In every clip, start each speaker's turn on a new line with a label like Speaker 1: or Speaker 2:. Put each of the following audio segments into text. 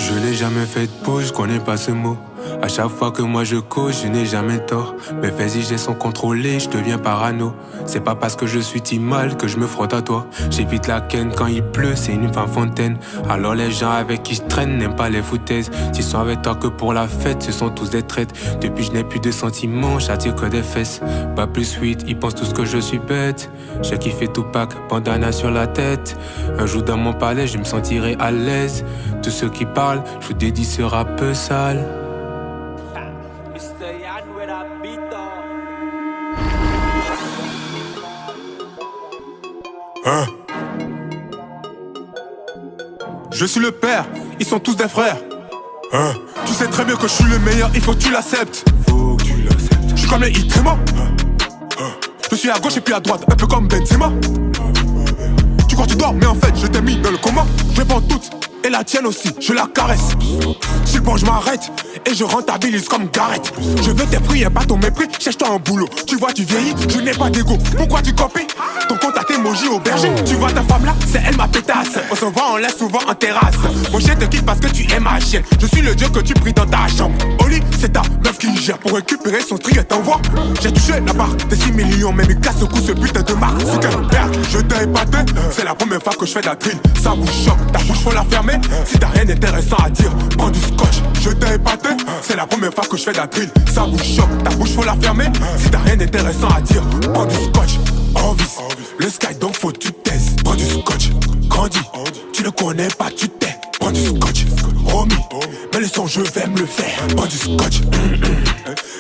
Speaker 1: Je n'ai jamais fait de pause, je connais pas ce mot. À chaque fois que moi je cause, je n'ai jamais tort. Mes faits et gestes sont contrôlés, je deviens parano. C'est pas parce que je suis timide que je me frotte à toi. J'évite la ken quand il pleut, c'est une fin fontaine. Alors les gens avec qui je traîne n'aiment pas les foutaises. S'ils sont avec toi que pour la fête, ce sont tous des traites. Depuis je n'ai plus de sentiments, j'attire que des fesses. Pas plus sweet, ils pensent tous que je suis bête. J'ai kiffé Tupac, bandana sur la tête. Un jour dans mon palais, je me sentirai à l'aise. Tous ceux qui parlent, je vous dédie ce rap sale.
Speaker 2: Hein? Je suis le père, ils sont tous des frères. Hein? Tu sais très bien que je suis le meilleur, il faut que tu l'acceptes.
Speaker 1: Faut que tu l'acceptes.
Speaker 2: Je suis comme les Itrema. Je suis à gauche et puis à droite, un peu comme Benzema. Tu crois que tu dors, mais en fait je t'ai mis dans le coma. Je réponds toutes, et la tienne aussi, je la caresse. Si bon je m'arrête, et je rentabilise comme Gareth. Je veux tes prières, pas ton mépris, cherche-toi un boulot. Tu vois tu vieillis, je n'ai pas d'ego. Pourquoi tu copies? Ton compte à t'émoji au berger. Tu vois ta femme là, c'est elle ma pétasse. On se voit, on laisse souvent en terrasse. Mon chien te quitte parce que tu es ma chienne. Je suis le dieu que tu pries dans ta chambre. Oli, c'est ta meuf qui gère pour récupérer son string et t'envoie. J'ai touché la barre des 6 millions, mais il casse au cou ce putain de marque. Zuckerberg, je t'ai épaté. C'est la première fois que je fais de la drill. Ça vous choque, ta bouche faut la fermer. Si t'as rien d'intéressant à dire, prends du scotch. Je t'ai épaté. C'est la première fois que je fais de la drill. Ça vous choque, ta bouche faut la fermer. Si t'as rien d'intéressant à dire, prends du scotch. Envie, le sky donc faut que tu taises. Prends du scotch, grandis. Tu ne connais pas, tu t'es. Prends du scotch, Romy. Mais le son je vais me le faire. Prends du scotch.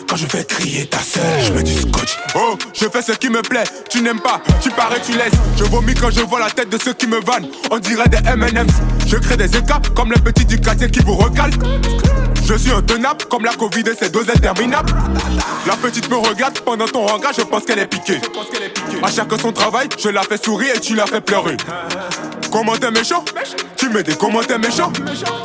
Speaker 2: Quand je vais crier ta sœur, je mets du scotch. Oh, je fais ce qui me plaît. Tu n'aimes pas, tu parais, tu laisses. Je vomis quand je vois la tête de ceux qui me vannent. On dirait des M&M's. Je crée des écarts comme les petits du quartier qui vous recalquent. Je suis intenable comme la Covid et ses doses interminables. La petite me regarde pendant ton regard, je pense qu'elle est piquée. À chacun son travail, je la fais sourire et tu la fais pleurer. Commentaire méchant, tu mets des commentaires méchants.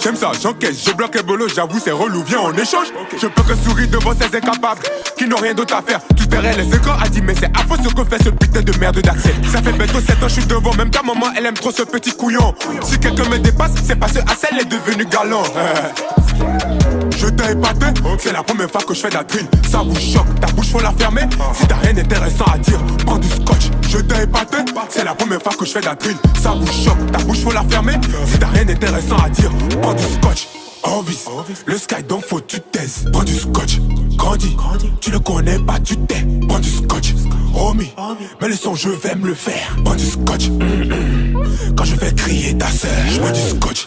Speaker 2: J'aime ça, j'encaisse, je bloque les bolos, j'avoue c'est relou, viens en échange. Je peux que sourire devant ces incapables qui n'ont rien d'autre à faire. Tous derrière les écrans a dit mais c'est affreux ce que fait ce putain de merde d'Axel. Ça fait bientôt 7 ans je suis devant, même ta maman elle aime trop ce petit couillon. Si quelqu'un me dépasse, c'est parce que Axel est devenu galant. Je t'ai épaté, c'est la première fois que je fais de la drill. Ça vous choque, ta bouche faut la fermer. Si t'as rien d'intéressant à dire, prends du scotch. Je t'ai épaté, c'est la première fois que je fais de la drill. Ça vous choque, ta bouche faut la fermer. Si t'as rien d'intéressant à dire, prends du scotch. Envie, le sky donc faut que tu taises. Prends du scotch, grandis. Tu ne connais pas, tu t'es. Prends du scotch, Romy. Mais le son je vais me le faire. Prends du scotch. Quand je vais crier ta sœur, je prends du scotch.